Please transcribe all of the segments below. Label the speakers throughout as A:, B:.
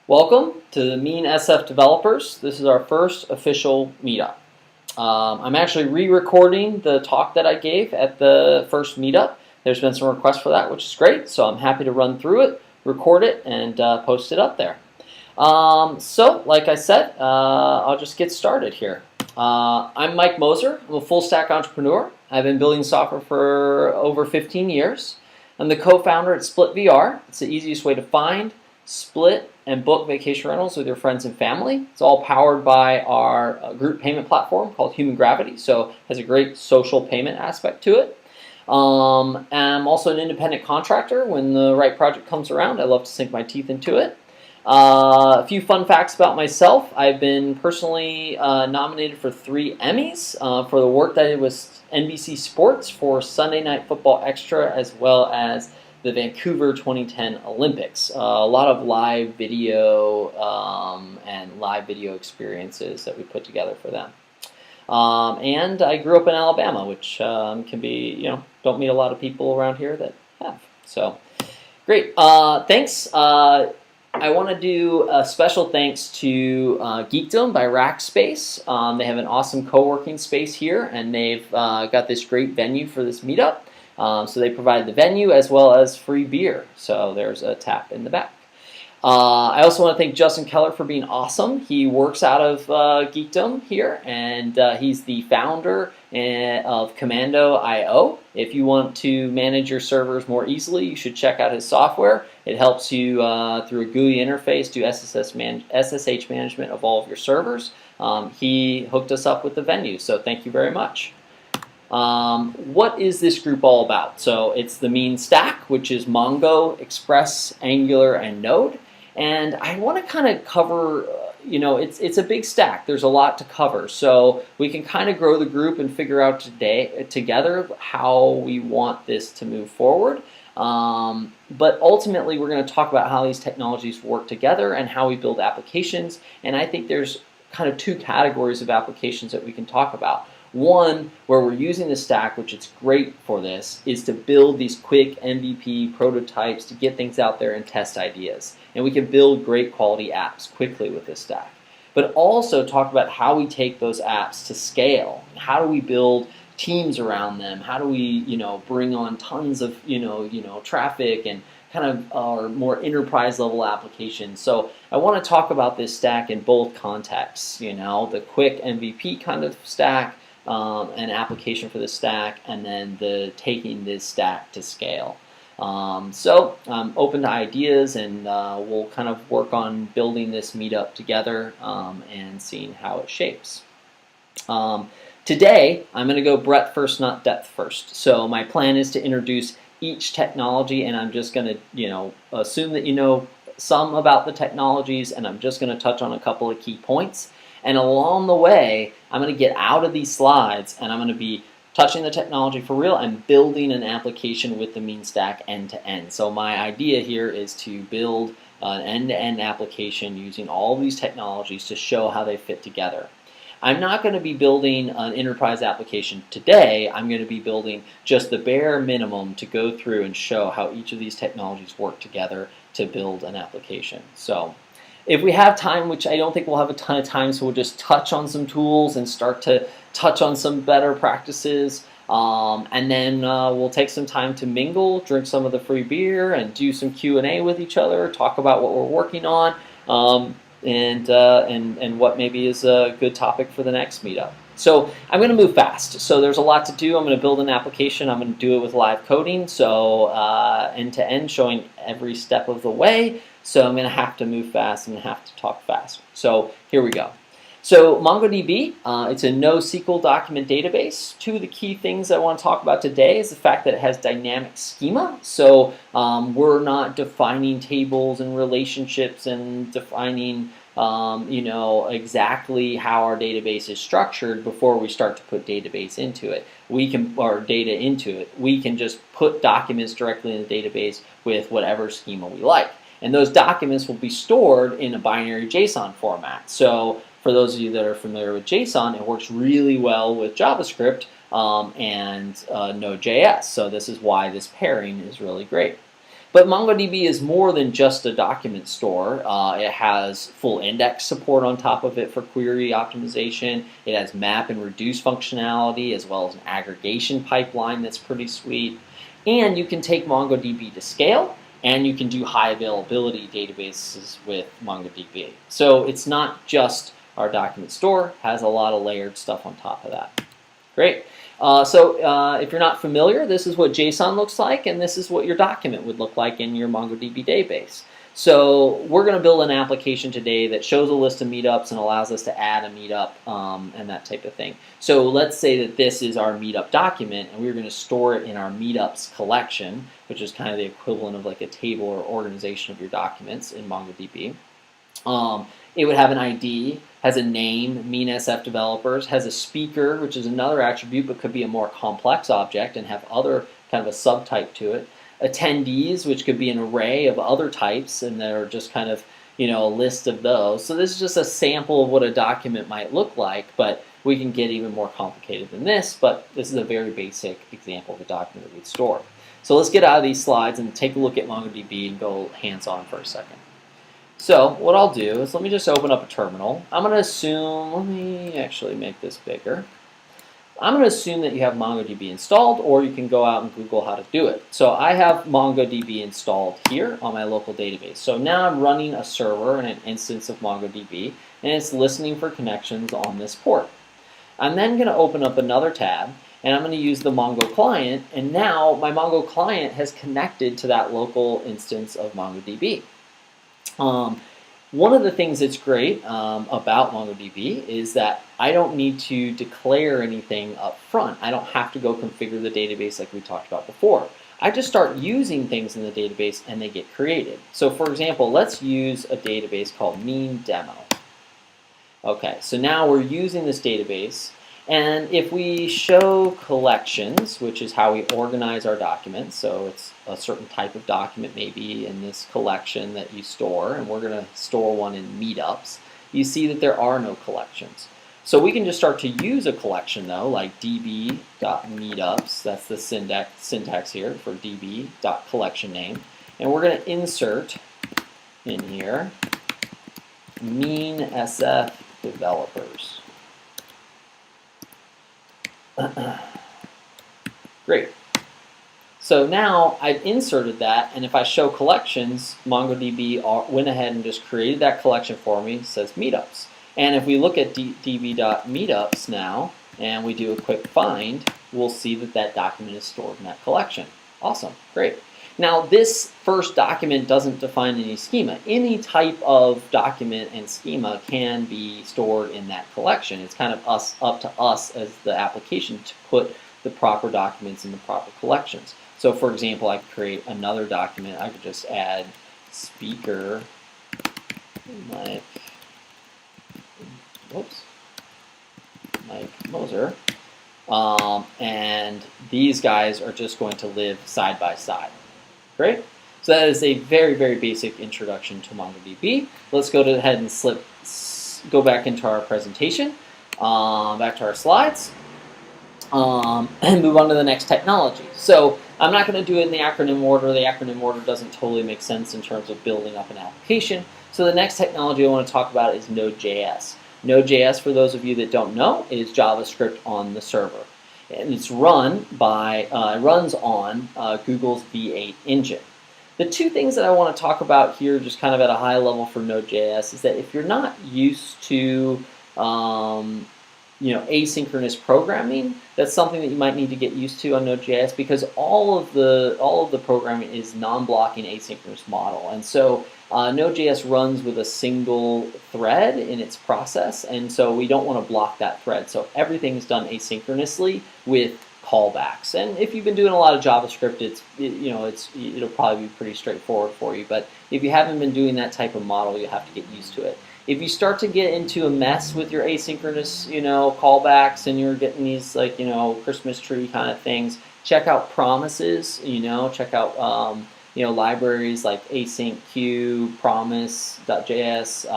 A: Welcome to the Mean SF Developers. This is our first official meetup. I'm actually re-recording the talk that I gave at the first meetup. There's been some requests for that, which is great, so I'm happy to run through it, record it, and post it up there. So, like I said, I'll just get started here. I'm Mike Moser. I'm a full-stack entrepreneur. I've been building software for over 15 years. I'm the co-founder at Split VR. It's the easiest way to find, split, and book vacation rentals with your friends and family. It's all powered by our group payment platform called Human Gravity, so it has a great social payment aspect to it. I'm also an independent contractor. When the right project comes around, I love to sink my teeth into it. A few fun facts about myself. I've been personally nominated for 3 Emmys for the work that I did with NBC Sports for Sunday Night Football Extra, as well as the Vancouver 2010 Olympics. A lot of live video and live video experiences that we put together for them. And I grew up in Alabama, which can be, don't meet a lot of people around here that have. So, great. Thanks. I want to do a special thanks to Geekdom by Rackspace. They have an awesome co-working space here, and they've got this great venue for this meetup. So they provide the venue as well as free beer. So there's a tap in the back. I also want to thank Justin Keller for being awesome. He works out of Geekdom here, and he's the founder of Commando.io. If you want to manage your servers more easily, you should check out his software. It helps you through a GUI interface do SSH management of all of your servers. He hooked us up with the venue, so thank you very much. What is this group all about? So it's the Mean Stack, which is Mongo, Express, Angular, and Node. And I want to kind of cover, it's a big stack. There's a lot to cover. So we can kind of grow the group and figure out together how we want this to move forward. But ultimately, we're going to talk about how these technologies work together and how we build applications. And I think there's kind of 2 categories of applications that we can talk about. One, where we're using the stack, which is great for this, is to build these quick MVP prototypes to get things out there and test ideas. And we can build great quality apps quickly with this stack. But also talk about how we take those apps to scale. How do we build teams around them? How do we, bring on tons of, traffic and kind of our more enterprise level applications. So I want to talk about this stack in both contexts, the quick MVP kind of stack, an application for the stack, and then the taking this stack to scale. So I'm open to ideas, and we'll kind of work on building this meetup together and seeing how it shapes. Today, I'm going to go breadth first, not depth first. So my plan is to introduce each technology, and I'm just going to, assume that you know some about the technologies, and I'm just going to touch on a couple of key points. And along the way, I'm going to get out of these slides, and I'm going to be touching the technology for real and building an application with the Mean Stack end to end. So my idea here is to build an end-to-end application using all of these technologies to show how they fit together. I'm not going to be building an enterprise application today. I'm going to be building just the bare minimum to go through and show how each of these technologies work together to build an application. So if we have time, which I don't think we'll have a ton of time, so we'll just touch on some tools and start to touch on some better practices. And then we'll take some time to mingle, drink some of the free beer, and do some Q&A with each other, talk about what we're working on, and what maybe is a good topic for the next meetup. So I'm going to move fast. So there's a lot to do. I'm going to build an application. I'm going to do it with live coding, so end to end, showing every step of the way. So I'm going to have to move fast and have to talk fast. So here we go. So MongoDB, it's a NoSQL document database. 2 of the key things I want to talk about today is the fact that it has dynamic schema. So we're not defining tables and relationships and defining exactly how our database is structured before we start to put database into it. Or data into it. We can just put documents directly in the database with whatever schema we like. And those documents will be stored in a binary JSON format. So for those of you that are familiar with JSON, it works really well with JavaScript and Node.js. So this is why this pairing is really great. But MongoDB is more than just a document store. It has full index support on top of it for query optimization. It has map and reduce functionality, as well as an aggregation pipeline that's pretty sweet. And you can take MongoDB to scale, and you can do high availability databases with MongoDB. So it's not just our document store, has a lot of layered stuff on top of that. Great. If you're not familiar, this is what JSON looks like, and this is what your document would look like in your MongoDB database. So we're going to build an application today that shows a list of meetups and allows us to add a meetup and that type of thing. So let's say that this is our meetup document, and we're going to store it in our meetups collection, which is kind of the equivalent of like a table or organization of your documents in MongoDB. It would have an ID, has a name, mean SF developers, has a speaker, which is another attribute but could be a more complex object and have other kind of a subtype to it. Attendees, which could be an array of other types, and they're just kind of, you know, a list of those. So this is just a sample of what a document might look like, but we can get even more complicated than this, but this is a very basic example of a document that we'd store. So let's get out of these slides and take a look at MongoDB and go hands-on for a second. So what I'll do is let me just open up a terminal. I'm going to assume, let me actually make this bigger. I'm going to assume that you have MongoDB installed, or you can go out and Google how to do it. So I have MongoDB installed here on my local database. So now I'm running a server and an instance of MongoDB, and it's listening for connections on this port. I'm then going to open up another tab, and I'm going to use the Mongo client, and now my Mongo client has connected to that local instance of MongoDB. One of the things that's great about MongoDB is that I don't need to declare anything up front. I don't have to go configure the database like we talked about before. I just start using things in the database and they get created. So for example, let's use a database called mean demo. Okay, so now we're using this database, and if we show collections, which is how we organize our documents, so it's a certain type of document maybe in this collection that you store, and we're going to store one in meetups, you see that there are no collections. So we can just start to use a collection though, like db.meetups, that's the syntax here for db.collection name, and we're going to insert in here mean SF developers. Great. So now I've inserted that, and if I show collections, MongoDB went ahead and just created that collection for me. It says meetups. And if we look at db.meetups now, and we do a quick find, we'll see that that document is stored in that collection. Awesome. Great. Now this first document doesn't define any schema. Any type of document and schema can be stored in that collection. It's kind of up to us as the application to put the proper documents in the proper collections. So for example, I could create another document. I could just add speaker Mike Moser. And these guys are just going to live side by side. Great. So that is a very, very basic introduction to MongoDB. Let's go ahead and go back into our presentation, back to our slides, and move on to the next technology. So I'm not going to do it in the acronym order. The acronym order doesn't totally make sense in terms of building up an application. So the next technology I want to talk about is Node.js. Node.js, for those of you that don't know, is JavaScript on the server. And it's runs on Google's V8 engine. The two things that I want to talk about here, just kind of at a high level for Node.js, is that if you're not used to asynchronous programming, that's something that you might need to get used to on Node.js, because all of the programming is non-blocking asynchronous model, and so Node.js runs with a single thread in its process, and so we don't want to block that thread. So everything is done asynchronously with callbacks. And if you've been doing a lot of JavaScript, it'll probably be pretty straightforward for you. But if you haven't been doing that type of model, you'll have to get used to it. If you start to get into a mess with your asynchronous, callbacks, and you're getting these Christmas tree kind of things, check out promises. Check out libraries like async-q, promise.js.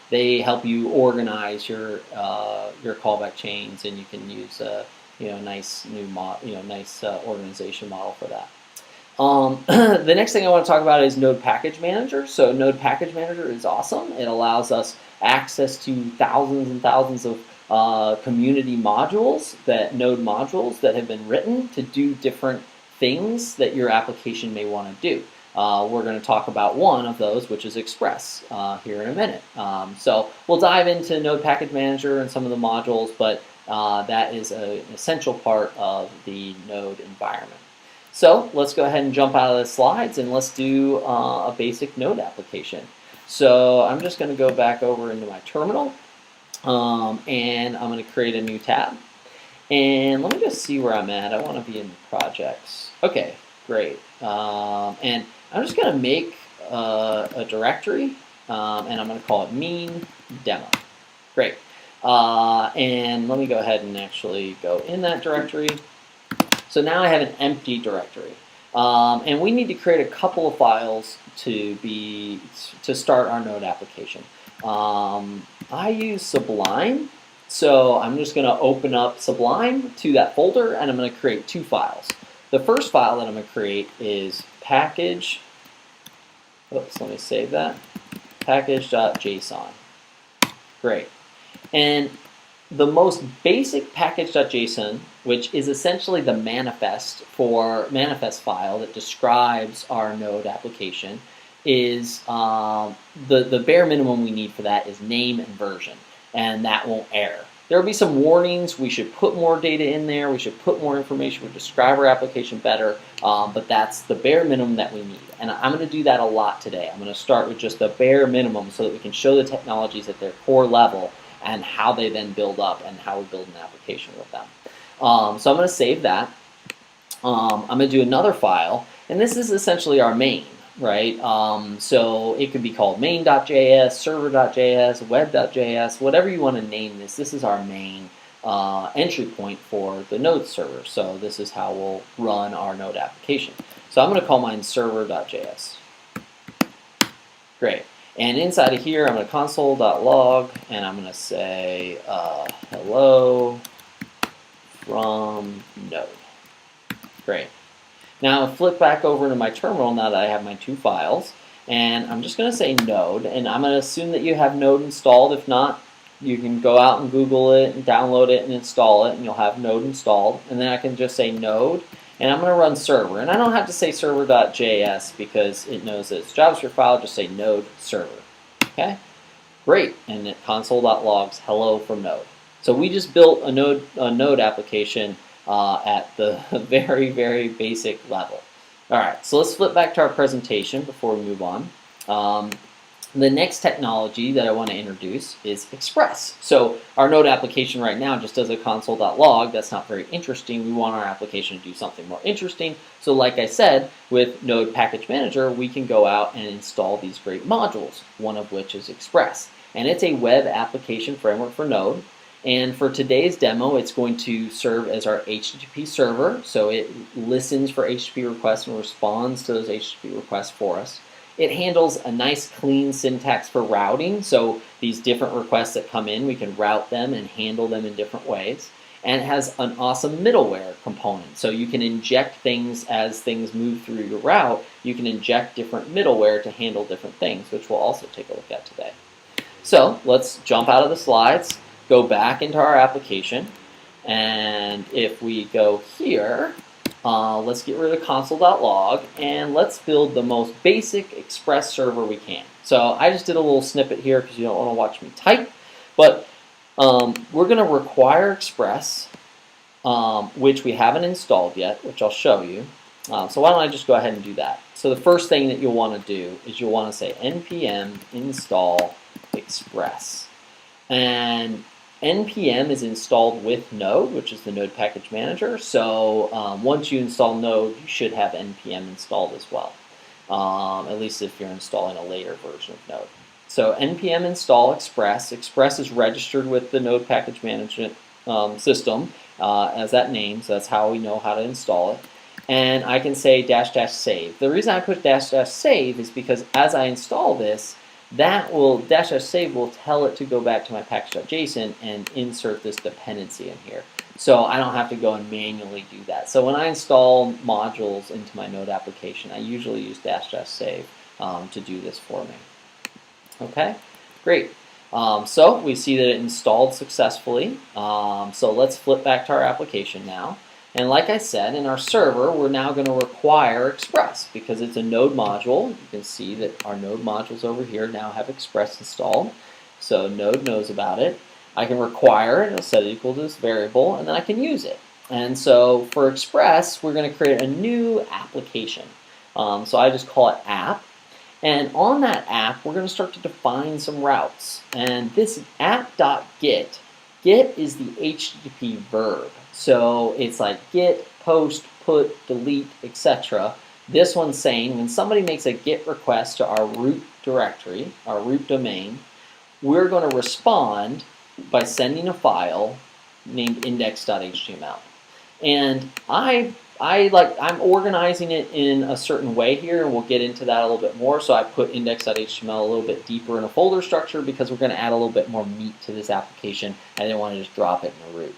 A: They help you organize your callback chains, and you can use nice new organization model for that. The next thing I want to talk about is Node Package Manager. So Node Package Manager is awesome. It allows us access to thousands and thousands of community modules, Node modules that have been written to do different things that your application may want to do. We're going to talk about one of those, which is Express, here in a minute. So we'll dive into Node Package Manager and some of the modules, but that is an essential part of the Node environment. So let's go ahead and jump out of the slides and let's do a basic Node application. So I'm just going to go back over into my terminal, and I'm going to create a new tab. And let me just see where I'm at. I want to be in projects. Okay, great. And I'm just going to make a directory, and I'm going to call it mean demo. Great. And let me go ahead and actually go in that directory. So now I have an empty directory, and we need to create a couple of files to start our Node application. I use Sublime, so I'm just going to open up Sublime to that folder, and I'm going to create two files. The first file that I'm going to create is package. Oops, let me save that. Package.json. Great. And the most basic package.json, which is essentially the manifest file that describes our Node application, is the bare minimum we need for that is name and version, and that won't error. There will be some warnings. We should put more data in there. We should put more information to describe our application better, but that's the bare minimum that we need. And I'm going to do that a lot today. I'm going to start with just the bare minimum so that we can show the technologies at their core level and how they then build up and how we build an application with them. So I'm going to save that. I'm going to do another file, and this is essentially our main, right? So it could be called main.js, server.js, web.js, whatever you want to name this. This is our main entry point for the Node server. So this is how we'll run our Node application. So I'm going to call mine server.js. Great. And inside of here, I'm going to console.log, and I'm going to say hello from Node. Great. Now I'll flip back over to my terminal now that I have my two files, and I'm just going to say Node, and I'm going to assume that you have Node installed. If not, you can go out and Google it and download it and install it, and you'll have Node installed. And then I can just say Node, and I'm going to run server. And I don't have to say server.js because it knows that it's a JavaScript file. Just say Node server. Okay? Great. And it console.logs hello from Node. So we just built a Node application at the very, very basic level. All right, so let's flip back to our presentation before we move on. The next technology that I want to introduce is Express. So our Node application right now just does a console.log. That's not very interesting. We want our application to do something more interesting. So like I said, with Node Package Manager, we can go out and install these great modules, one of which is Express. And it's a web application framework for Node. And for today's demo, it's going to serve as our HTTP server. So it listens for HTTP requests and responds to those HTTP requests for us. It handles a nice clean syntax for routing. So these different requests that come in, we can route them and handle them in different ways. And it has an awesome middleware component. So you can inject things as things move through your route. You can inject different middleware to handle different things, which we'll also take a look at today. So let's jump out of the slides, go back into our application, and if we go here, let's get rid of console.log, and let's build the most basic Express server we can. So I just did a little snippet here because you don't want to watch me type, but we're going to require Express, which we haven't installed yet, which I'll show you. So why don't I just go ahead and do that. So the first thing that you'll want to do is you'll want to say npm install Express. And npm is installed with Node, which is the Node Package Manager. So once you install Node, you should have npm installed as well, at least if you're installing a later version of Node. So npm install Express. Express is registered with the Node Package Management system as that name, so that's how we know how to install it. And I can say -- save. The reason I put -- save is because as I install this, that will --save will tell it to go back to my package.json and insert this dependency in here. So I don't have to go and manually do that. So when I install modules into my Node application, I usually use --save to do this for me. Okay, great. So we see that it installed successfully. So let's flip back to our application now. And like I said, in our server, we're now going to require Express because it's a Node module. You can see that our Node modules over here now have Express installed. So Node knows about it. I can require it, I'll set it equal to this variable, and then I can use it. And so for Express, we're going to create a new application. So I just call it app. And on that app, we're going to start to define some routes. And this app.get, get is the HTTP verb. So it's like get, post, put, delete, etc. This one's saying when somebody makes a GET request to our root directory, our root domain, we're going to respond by sending a file named index.html. And I'm organizing it in a certain way here, and we'll get into that a little bit more. So I put index.html a little bit deeper in a folder structure because we're going to add a little bit more meat to this application. I didn't want to just drop it in the root.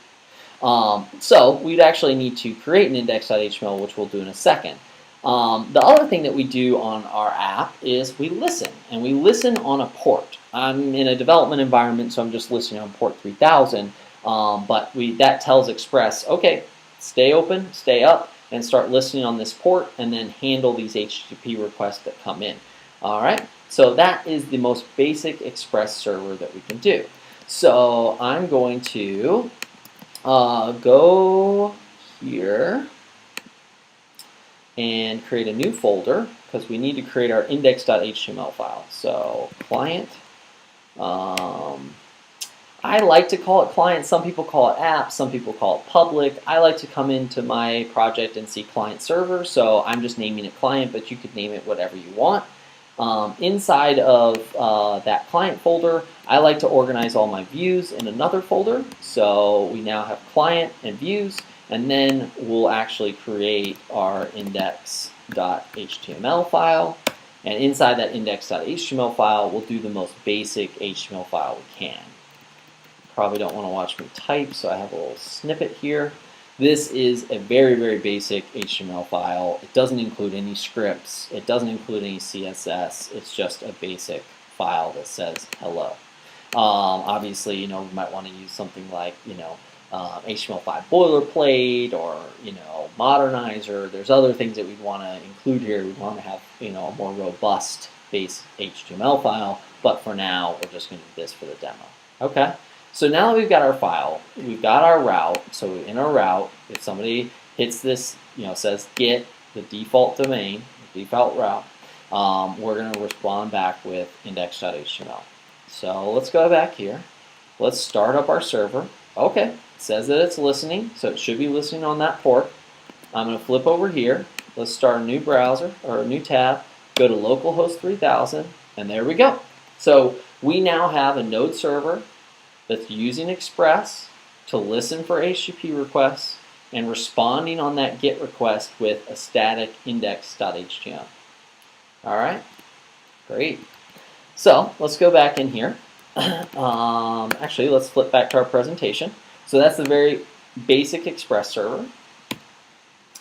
A: So we'd actually need to create an index.html, which we'll do in a second. The other thing that we do on our app is we listen, and we listen on a port. I'm in a development environment, so I'm just listening on port 3000, but that tells Express, okay, stay open, stay up, and start listening on this port, and then handle these HTTP requests that come in. All right, so that is the most basic Express server that we can do. So I'm going to go here and create a new folder because we need to create our index.html file. So client, I like to call it client. Some people call it app, some people call it public. I like to come into my project and see client server, so I'm just naming it client, but you could name it whatever you want. Inside of that client folder, I like to organize all my views in another folder. So we now have client and views, and then we'll actually create our index.html file. And inside that index.html file, we'll do the most basic HTML file we can. Probably don't want to watch me type, so I have a little snippet here. This is a very, very basic HTML file. It doesn't include any scripts. It doesn't include any CSS. It's just a basic file that says hello. Obviously, we might want to use something like, HTML5 boilerplate or, modernizer. There's other things that we'd want to include here. We'd want to have, a more robust base HTML file. But for now, we're just going to do this for the demo. Okay. So now that we've got our file, we've got our route. So in our route, if somebody hits this, says get the default domain, the default route, we're going to respond back with index.html. So let's go back here. Let's start up our server. Okay, it says that it's listening, so it should be listening on that port. I'm going to flip over here. Let's start a new browser or a new tab. Go to localhost 3000, and there we go. So we now have a Node server that's using Express to listen for HTTP requests and responding on that GET request with a static index.html. All right, great. So let's go back in here. Actually, let's flip back to our presentation. So that's the very basic Express server.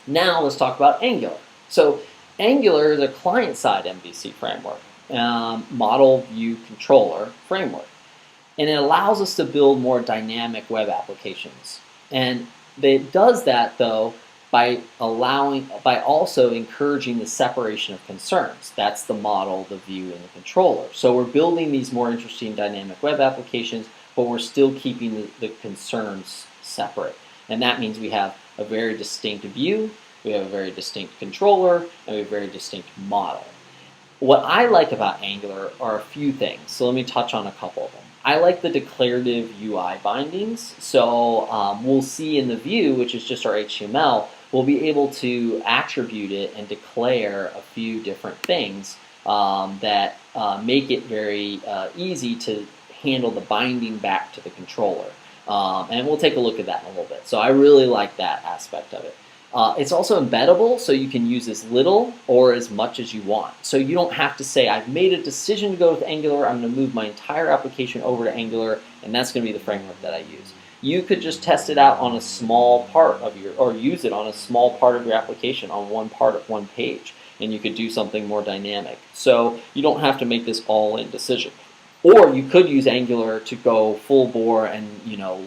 A: Now let's talk about Angular. So Angular is a client-side MVC framework, model view controller framework. And it allows us to build more dynamic web applications. And it does that, though, by also encouraging the separation of concerns. That's the model, the view, and the controller. So we're building these more interesting dynamic web applications, but we're still keeping the concerns separate. And that means we have a very distinct view, we have a very distinct controller, and we have a very distinct model. What I like about Angular are a few things. So let me touch on a couple of them. I like the declarative UI bindings. So we'll see in the view, which is just our HTML, we'll be able to attribute it and declare a few different things that make it very easy to handle the binding back to the controller. And we'll take a look at that in a little bit. So I really like that aspect of it. It's also embeddable, so you can use as little or as much as you want. So you don't have to say, I've made a decision to go with Angular, I'm going to move my entire application over to Angular, and that's going to be the framework that I use. You could just test it out on a small part of your, or use it on a small part of your application, on one part of one page, and you could do something more dynamic. So you don't have to make this all-in decision. Or you could use Angular to go full bore and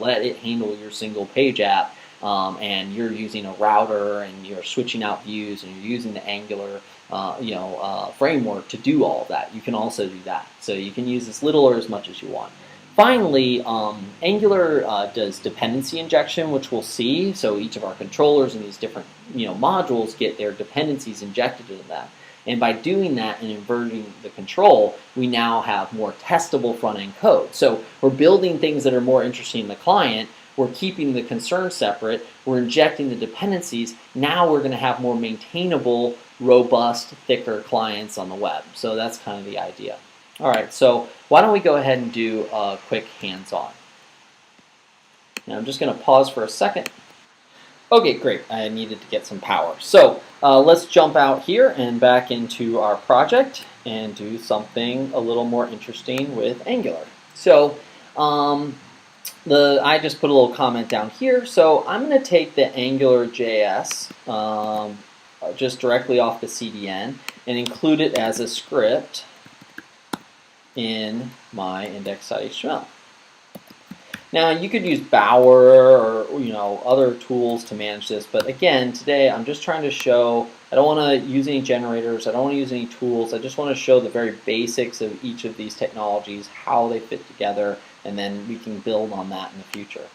A: let it handle your single page app, and you're using a router and you're switching out views and you're using the Angular framework to do all of that. You can also do that. So you can use as little or as much as you want. Finally, Angular does dependency injection, which we'll see. So each of our controllers and these different modules get their dependencies injected into that. And by doing that and inverting the control, we now have more testable front-end code. So we're building things that are more interesting to the client. We're keeping the concerns separate. We're injecting the dependencies. Now we're going to have more maintainable, robust, thicker clients on the web. So that's kind of the idea. All right, so why don't we go ahead and do a quick hands-on. Now I'm just going to pause for a second. Okay, great. I needed to get some power. So let's jump out here and back into our project and do something a little more interesting with Angular. So I just put a little comment down here. So I'm going to take the AngularJS just directly off the CDN and include it as a script in my index.html. Now you could use Bower or other tools to manage this, but again today I'm just trying to show, I don't want to use any generators, I don't want to use any tools, I just want to show the very basics of each of these technologies, how they fit together, and then we can build on that in the future.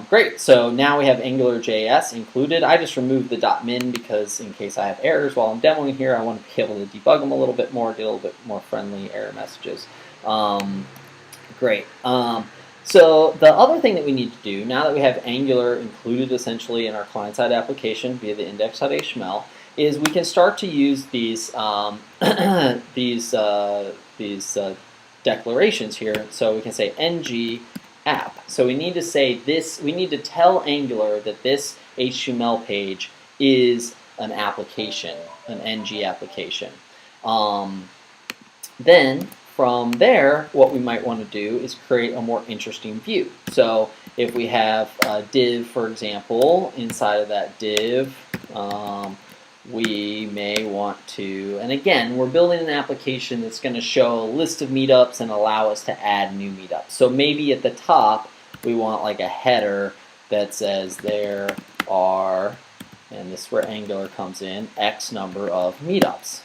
A: Great, so now we have AngularJS included. I just removed the .min because in case I have errors while I'm demoing here, I want to be able to debug them a little bit more, get a little bit more friendly error messages. Great. So the other thing that we need to do, now that we have Angular included essentially in our client-side application via the index.html, is we can start to use these declarations here. So we can say ng app. So we need to say this, we need to tell Angular that this HTML page is an application, an ng application. Then from there, what we might want to do is create a more interesting view. So if we have a div, for example, inside of that div, we may want to, and again, we're building an application that's going to show a list of meetups and allow us to add new meetups. So maybe at the top, we want like a header that says there are, and this is where Angular comes in, X number of meetups.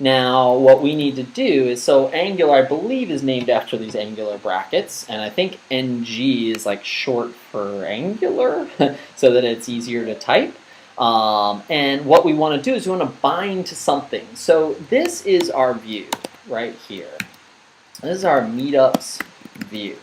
A: Now, what we need to do is, so Angular, I believe, is named after these Angular brackets, and I think NG is like short for Angular, so that it's easier to type. And what we want to do is we want to bind to something. So this is our view right here. This is our meetups view.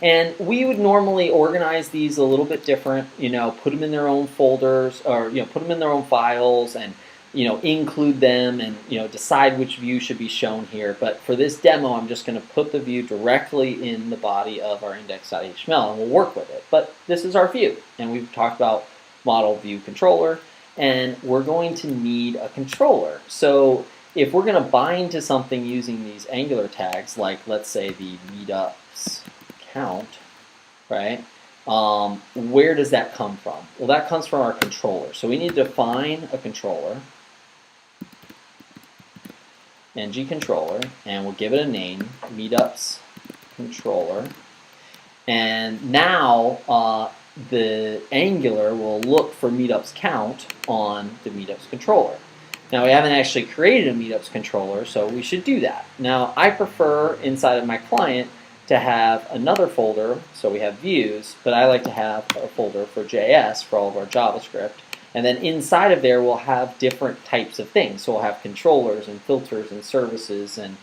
A: And we would normally organize these a little bit different, put them in their own folders, or put them in their own files, and include them, and decide which view should be shown here. But for this demo, I'm just going to put the view directly in the body of our index.html, and we'll work with it. But this is our view, and we've talked about model view controller, and we're going to need a controller. So if we're going to bind to something using these Angular tags, like let's say the meetups count, right? Where does that come from? Well, that comes from our controller. So we need to define a controller, ng controller, and we'll give it a name, meetups controller. And now the Angular will look for meetups count on the meetups controller. Now we haven't actually created a meetups controller, so we should do that. Now I prefer inside of my client to have another folder, so we have views, but I like to have a folder for JS for all of our JavaScript. And then inside of there we'll have different types of things. So we'll have controllers and filters and services and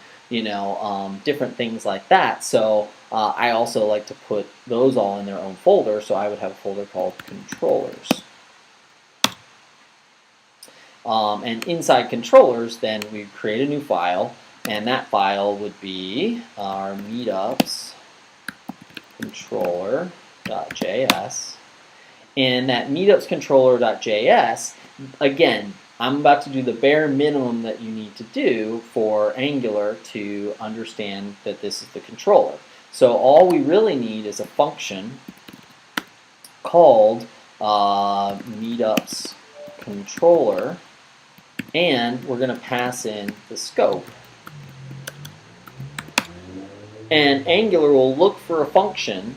A: different things like that. So I also like to put those all in their own folder, so I would have a folder called controllers. And inside controllers, then we create a new file, and that file would be our meetups controller.js. And that meetups controller.js, again, I'm about to do the bare minimum that you need to do for Angular to understand that this is the controller. So all we really need is a function called meetups controller, and we're going to pass in the scope. And Angular will look for a function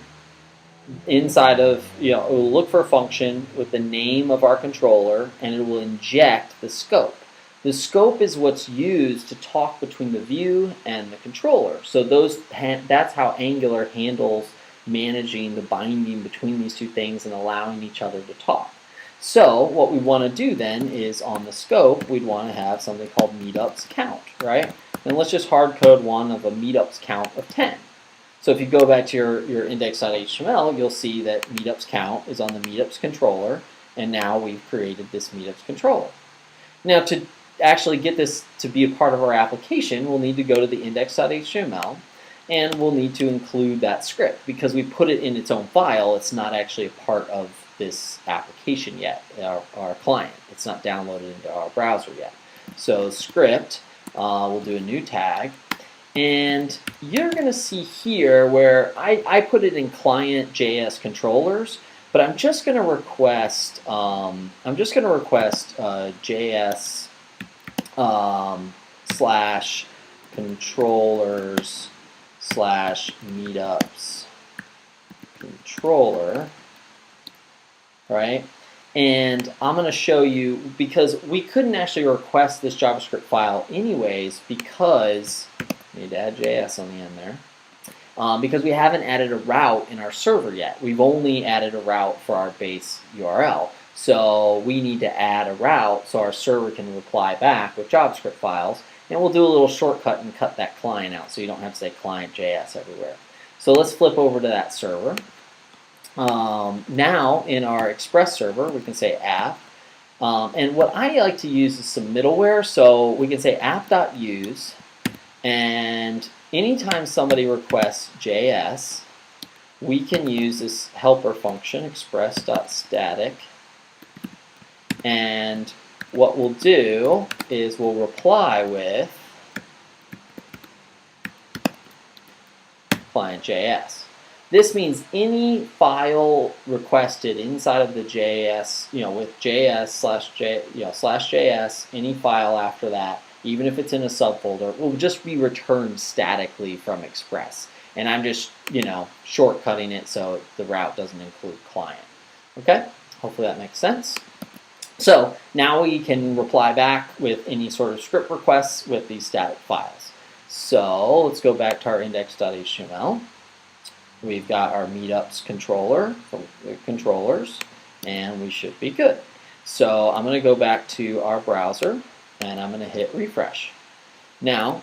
A: inside of, it will look for a function with the name of our controller, and it will inject the scope. The scope is what's used to talk between the view and the controller. So that's how Angular handles managing the binding between these two things and allowing each other to talk. So what we want to do then is on the scope, we'd want to have something called meetups count, right? And let's just hard code one of a meetups count of 10. So if you go back to your index.html, you'll see that meetups count is on the meetups controller, and now we've created this meetups controller. Now to actually get this to be a part of our application, we'll need to go to the index.html, and we'll need to include that script. Because we put it in its own file, it's not actually a part of this application yet, our client. It's not downloaded into our browser yet. So script, we'll do a new tag, and you're going to see here where I put it in client JS controllers, but I'm just going to request JS slash controllers slash meetups controller, right? And I'm going to show you, because we couldn't actually request this JavaScript file anyways, because we need to add JS on the end there, because we haven't added a route in our server yet. We've only added a route for our base URL. So we need to add a route so our server can reply back with JavaScript files. And we'll do a little shortcut and cut that client out so you don't have to say client JS everywhere. So let's flip over to that server. Now in our Express server, we can say app. And what I like to use is some middleware. So we can say app.use. And anytime somebody requests JS, we can use this helper function, express.static. And what we'll do is we'll reply with client.js. This means any file requested inside of the JS, with JS slash JS, any file after that, even if it's in a subfolder, will just be returned statically from Express. And I'm just, shortcutting it so the route doesn't include client. Okay? Hopefully that makes sense. So now we can reply back with any sort of script requests with these static files. So let's go back to our index.html. We've got our meetups controller, controllers, and we should be good. So I'm going to go back to our browser, and I'm going to hit refresh. Now,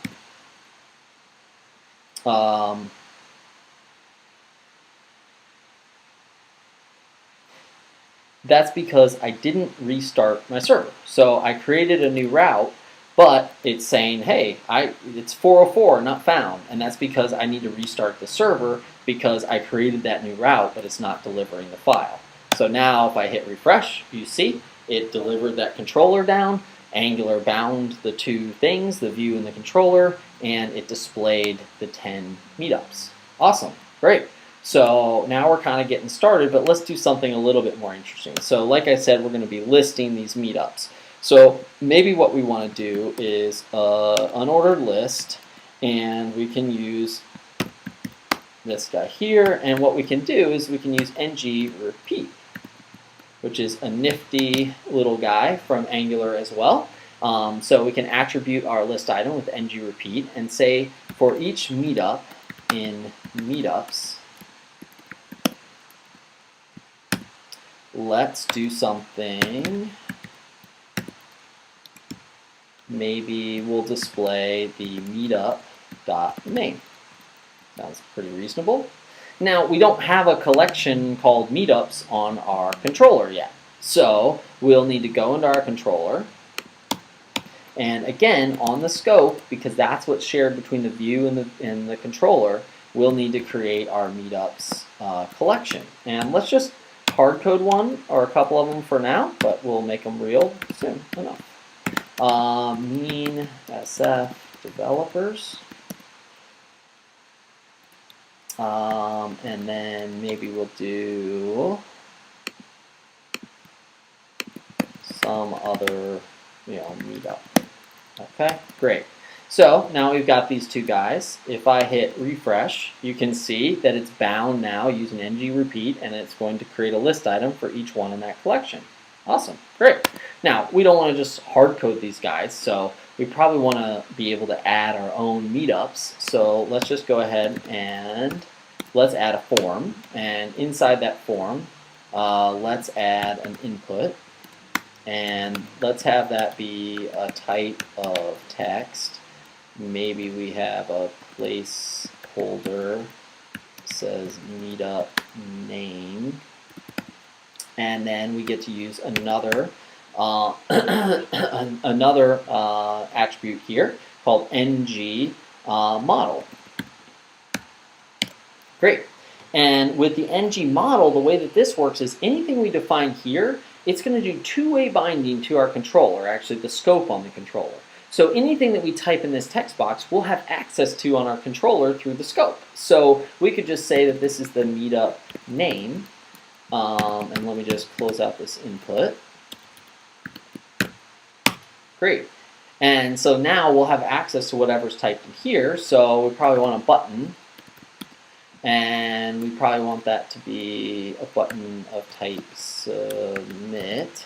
A: that's because I didn't restart my server. So I created a new route, but it's saying, hey, it's 404, not found. And that's because I need to restart the server because I created that new route, but it's not delivering the file. So now if I hit refresh, you see it delivered that controller down. Angular bound the two things, the view and the controller, and it displayed the 10 meetups. Awesome, great. So now we're kind of getting started, but let's do something a little bit more interesting. So like I said, we're going to be listing these meetups. So maybe what we want to do is unordered list, and we can use this guy here, and what we can do is we can use ng repeat, which is a nifty little guy from Angular as well. So we can attribute our list item with ng repeat and say for each meetup in meetups, let's do something. Maybe we'll display the meetup.name. Sounds pretty reasonable. Now, we don't have a collection called meetups on our controller yet. So we'll need to go into our controller. And again, on the scope, because that's what's shared between the view and the controller, we'll need to create our meetups collection. And let's just hard code one or a couple of them for now, but we'll make them real soon enough. Mean SF developers. And then maybe we'll do some other, meetup. Okay, great. So now we've got these two guys. If I hit refresh, you can see that it's bound now using ng repeat, and it's going to create a list item for each one in that collection. Awesome, great. Now, we don't want to just hard code these guys, so we probably want to be able to add our own meetups. So let's just go ahead and let's add a form. And inside that form, let's add an input. And let's have that be a type of text. Maybe we have a placeholder that says meetup name. And then we get to use another attribute here called ng model. Great. And with the ng model, the way that this works is anything we define here, it's going to do two-way binding to our controller, actually the scope on the controller. So anything that we type in this text box, we'll have access to on our controller through the scope. So we could just say that this is the meetup name. And let me just close out this input. Great. And so now we'll have access to whatever's typed in here. So we probably want a button. And we probably want that to be a button of type submit.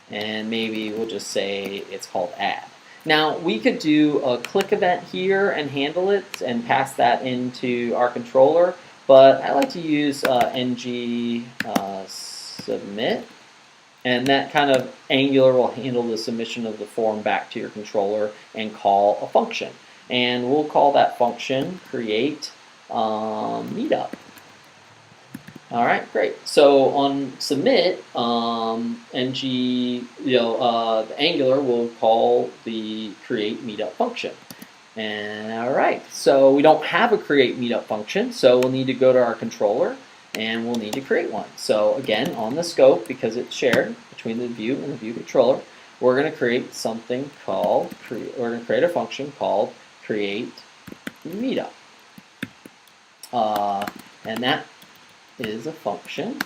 A: And maybe we'll just say it's called add. Now, we could do a click event here and handle it and pass that into our controller. But I like to use ng submit, and that kind of Angular will handle the submission of the form back to your controller and call a function. And we'll call that function create meetup. All right, great. So on submit, the Angular will call the create meetup function. And all right, so we don't have a create meetup function, so we'll need to go to our controller and we'll need to create one. So again, on the scope, because it's shared between the view and the view controller, we're going to create something called we're going to create a function called create meetup, and that is a function.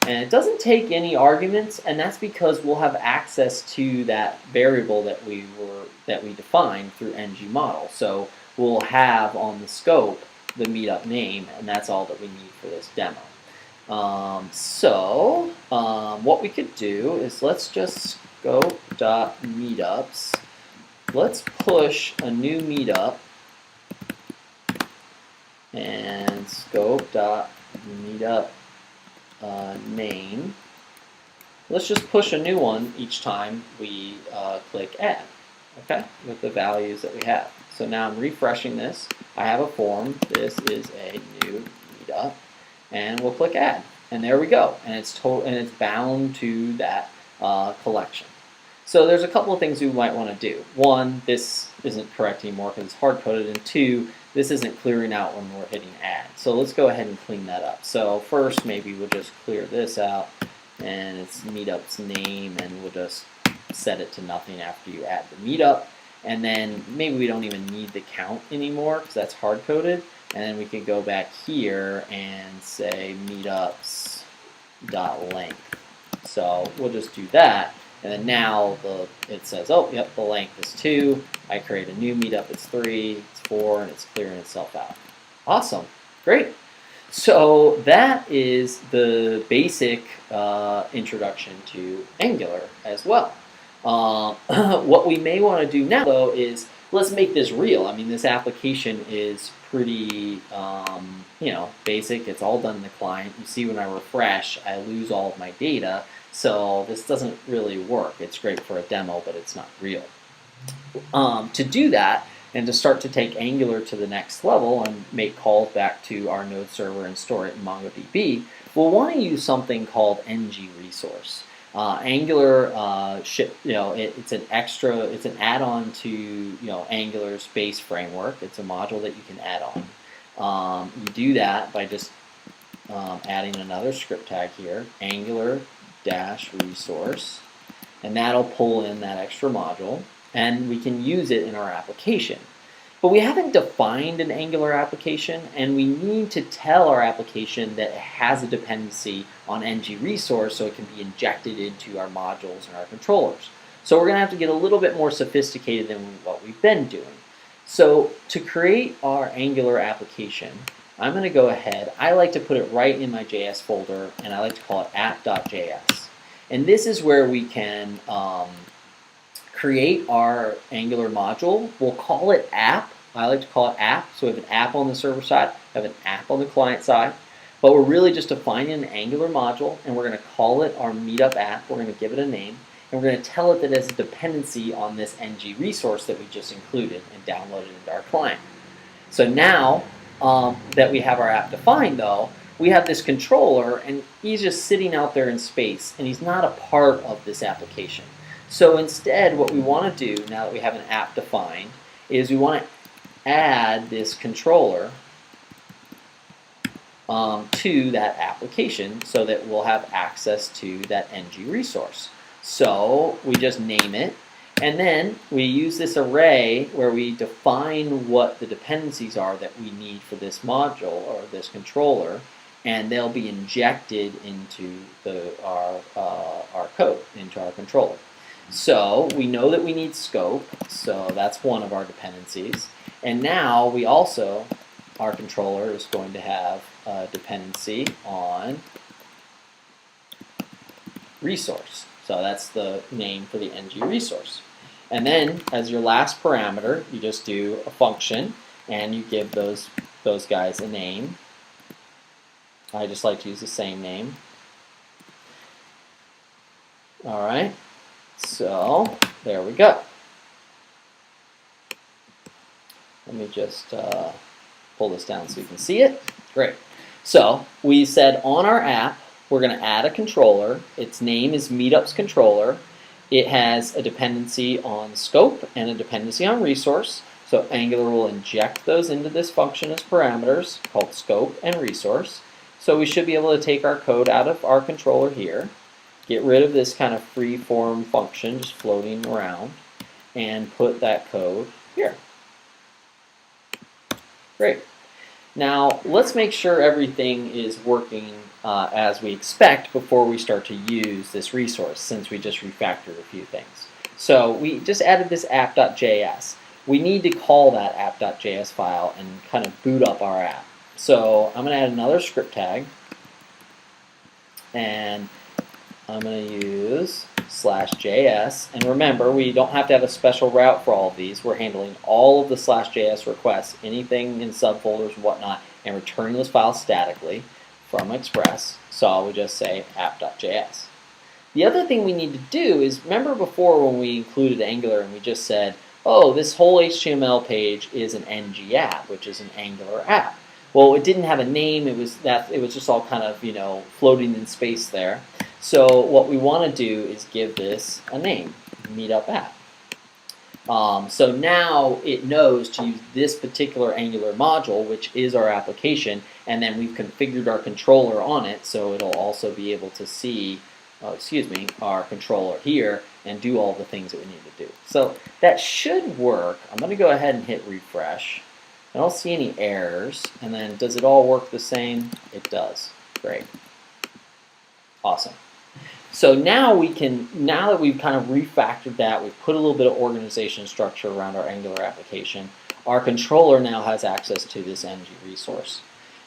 A: And it doesn't take any arguments, and that's because we'll have access to that variable that we defined through ng model. So we'll have on the scope the meetup name, and that's all that we need for this demo. What we could do is let's just scope.meetups. Let's push a new meetup and scope.meetup name. Let's just push a new one each time we click add, okay, with the values that we have. So now I'm refreshing this. I have a form. This is a new meetup, and we'll click add, and there we go. And it's bound to that collection. So there's a couple of things we might want to do. One, this isn't correct anymore because it's hard coded, and two, this isn't clearing out when we're hitting add. So let's go ahead and clean that up. So first, maybe we'll just clear this out, and it's meetup's name, and we'll just set it to nothing after you add the meetup. And then maybe we don't even need the count anymore because that's hard coded. And then we can go back here and say meetups.length. So we'll just do that. And then now it says, oh, yep, the length is 2. I create a new meetup, it's 3, it's 4, and it's clearing itself out. Awesome, great. So that is the basic introduction to Angular as well. What we may want to do now, though, is let's make this real. I mean, this application is pretty, basic. It's all done in the client. You see when I refresh, I lose all of my data. So this doesn't really work. It's great for a demo, but it's not real. To do that, and to start to take Angular to the next level and make calls back to our node server and store it in MongoDB, we'll want to use something called ng-resource. Angular it's an add-on to Angular's base framework. It's a module that you can add on. You do that by just adding another script tag here, Angular-resource, and that'll pull in that extra module, and we can use it in our application. But we haven't defined an Angular application, and we need to tell our application that it has a dependency on ng-resource so it can be injected into our modules and our controllers. So we're going to have to get a little bit more sophisticated than what we've been doing. So to create our Angular application, I'm going to go ahead. I like to put it right in my JS folder, and I like to call it app.js. And this is where we can create our Angular module. We'll call it app. I like to call it app. So we have an app on the server side, we have an app on the client side. But we're really just defining an Angular module, and we're going to call it our Meetup app. We're going to give it a name, and we're going to tell it that it has a dependency on this ng-resource that we just included and downloaded into our client. So now that we have our app defined, though, we have this controller, and he's just sitting out there in space, and he's not a part of this application. So instead, what we want to do, now that we have an app defined, is we want to add this controller to that application so that we'll have access to that ng-resource. So we just name it, and then we use this array where we define what the dependencies are that we need for this module or this controller, and they'll be injected into our code, into our controller. So we know that we need scope, so that's one of our dependencies. And now we also, our controller is going to have a dependency on resource. So that's the name for the ng-resource. And then as your last parameter, you just do a function and you give those guys a name. I just like to use the same name. All right, so there we go. Let me just pull this down so you can see it. Great. So we said on our app, we're going to add a controller. Its name is Meetup's controller. It has a dependency on scope and a dependency on resource. So Angular will inject those into this function as parameters called scope and resource. So we should be able to take our code out of our controller here, get rid of this kind of free form function just floating around, and put that code here. Great. Now let's make sure everything is working as we expect before we start to use this resource, since we just refactored a few things. So we just added this app.js. We need to call that app.js file and kind of boot up our app. So I'm going to add another script tag, and I'm going to use /js. And remember, we don't have to have a special route for all of these. We're handling all of the /js requests, anything in subfolders and whatnot, and returning those files statically from Express. So I would just say app.js. The other thing we need to do is, remember before when we included Angular and we just said, oh, this whole HTML page is an ng app, which is an Angular app. Well, it didn't have a name. It was just all kind of, floating in space there. So what we want to do is give this a name, Meetup app. So now it knows to use this particular Angular module, which is our application, and then we've configured our controller on it, so it'll also be able to see, our controller here and do all the things that we need to do. So that should work. I'm going to go ahead and hit refresh. I don't see any errors. And then does it all work the same? It does. Great. Awesome. So now now that we've kind of refactored that, we've put a little bit of organization structure around our Angular application, our controller now has access to this ng-resource.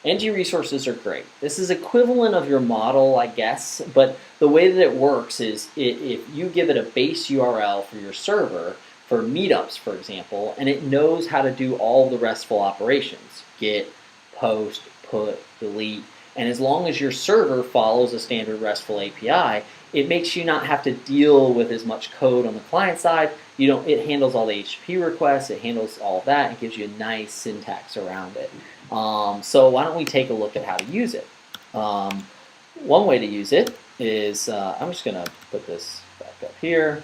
A: ng-resources are great. This is equivalent of your model, I guess, but the way that it works is if you give it a base URL for your server, for meetups, for example, and it knows how to do all the RESTful operations, get, post, put, delete, and as long as your server follows a standard RESTful API, it makes you not have to deal with as much code on the client side. It handles all the HTTP requests, it handles all of that, and gives you a nice syntax around it. So why don't we take a look at how to use it? One way to use it is, I'm just going to put this back up here.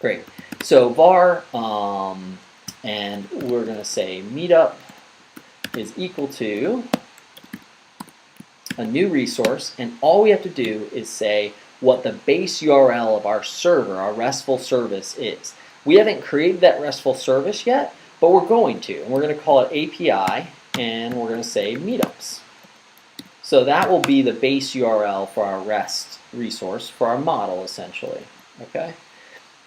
A: Great. So var, and we're going to say meetup is equal to a new resource, and all we have to do is say what the base URL of our server, our RESTful service is. We haven't created that RESTful service yet, but we're going to. And we're going to call it API, and we're going to say meetups. So that will be the base URL for our REST resource, for our model, essentially. Okay.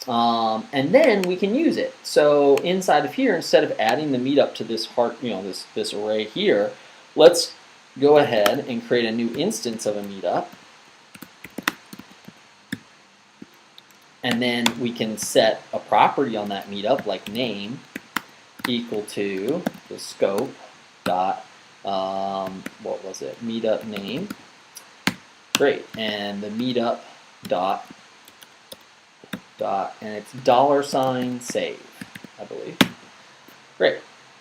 A: And then we can use it. So inside of here, instead of adding the meetup to this this array here, let's go ahead and create a new instance of a meetup. And then we can set a property on that meetup, like name, equal to the scope dot, what was it? Meetup name. Great. And the meetup dot, and it's $save, I believe. Great.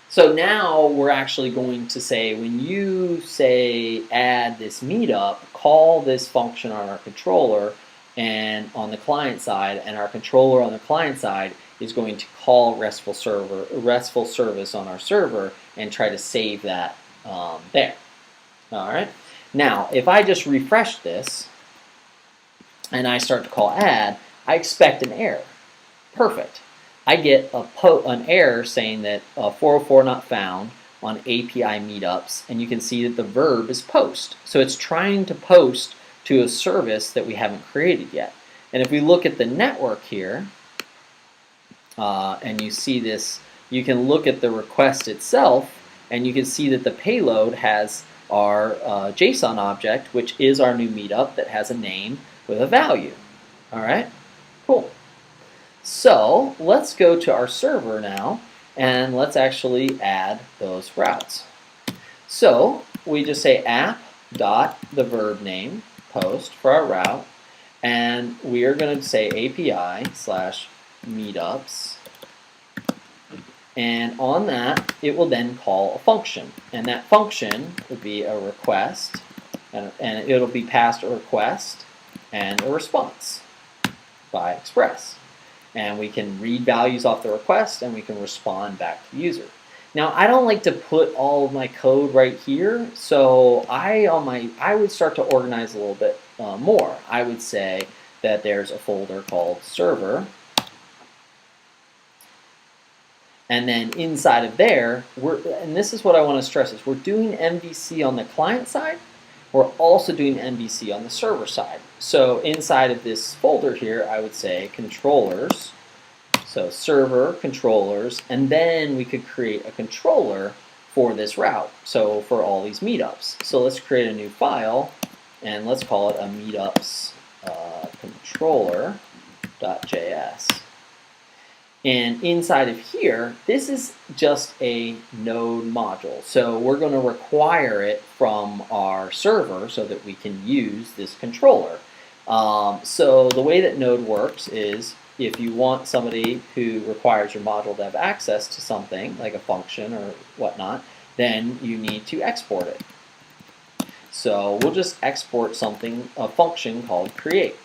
A: So now we're actually going to say, when you say add this meetup, call this function on our controller and on the client side, and our controller on the client side is going to call RESTful service on our server and try to save that there. All right. Now, if I just refresh this and I start to call add, I expect an error. Perfect. I get an error saying that 404 not found on API meetups, and you can see that the verb is post. So it's trying to post to a service that we haven't created yet. And if we look at the network here, and you see this, you can look at the request itself, and you can see that the payload has our JSON object, which is our new meetup that has a name with a value. All right, cool. So let's go to our server now, and let's actually add those routes. So we just say app dot the verb name post for our route, and we are going to say API slash meetups, and on that it will then call a function, and that function would be a request, and it'll be passed a request and a response by Express. And we can read values off the request, and we can respond back to the user. Now, I don't like to put all of my code right here, so I would start to organize a little bit more. I would say that there's a folder called server, and then inside of there, and this is what I want to stress, is we're doing MVC on the client side. We're also doing MVC on the server side. So inside of this folder here, I would say controllers, so server, controllers, and then we could create a controller for this route, so for all these meetups. So let's create a new file, and let's call it a meetups controller.js. And inside of here, this is just a node module. So we're going to require it from our server so that we can use this controller. So the way that Node works is, if you want somebody who requires your module to have access to something, like a function or whatnot, then you need to export it. So we'll just export something, a function called create.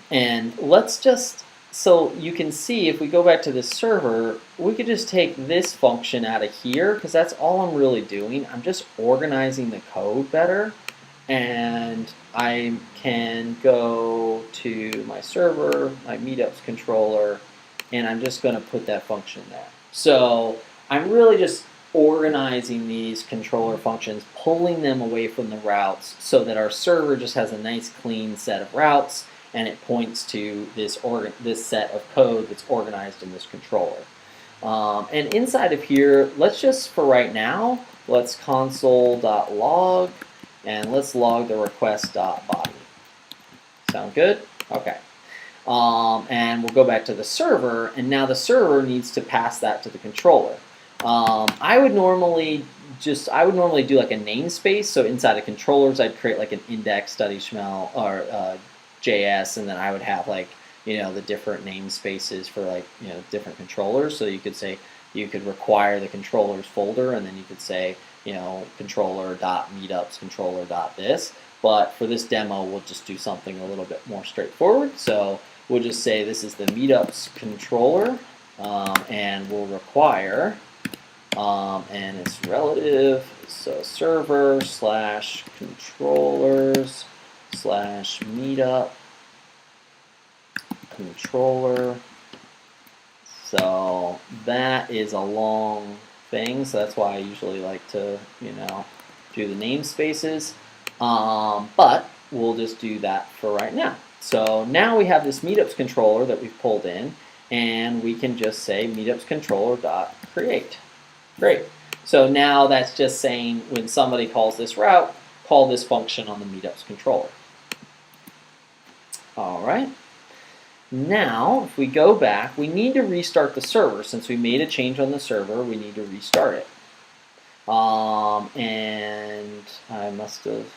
A: And let's just, so you can see, if we go back to the server, we could just take this function out of here, because that's all I'm really doing. I'm just organizing the code better, and I can go to my server, my meetups controller, and I'm just going to put that function there. So I'm really just organizing these controller functions, pulling them away from the routes so that our server just has a nice clean set of routes, and it points to this set of code that's organized in this controller. And inside of here, let's just, for right now, let's console.log, and let's log the request.body. Sound good? Okay. And we'll go back to the server, and now the server needs to pass that to the controller. I would normally do like a namespace. So inside of controllers, I'd create like an index.html or JS, and then I would have like, the different namespaces for like, different controllers. So you could say, you could require the controllers folder, and then you could say, controller.meetups, controller.this. But for this demo, we'll just do something a little bit more straightforward. So we'll just say this is the meetups controller, and we'll require and it's relative, so server slash controllers slash meetup controller. So that is a long thing, so that's why I usually like to, do the namespaces. But we'll just do that for right now. So now we have this meetups controller that we've pulled in, and we can just say meetups controller dot create. Great. So now that's just saying when somebody calls this route, call this function on the meetups controller. All right. Now, if we go back, we need to restart the server. Since we made a change on the server, we need to restart it. And I must have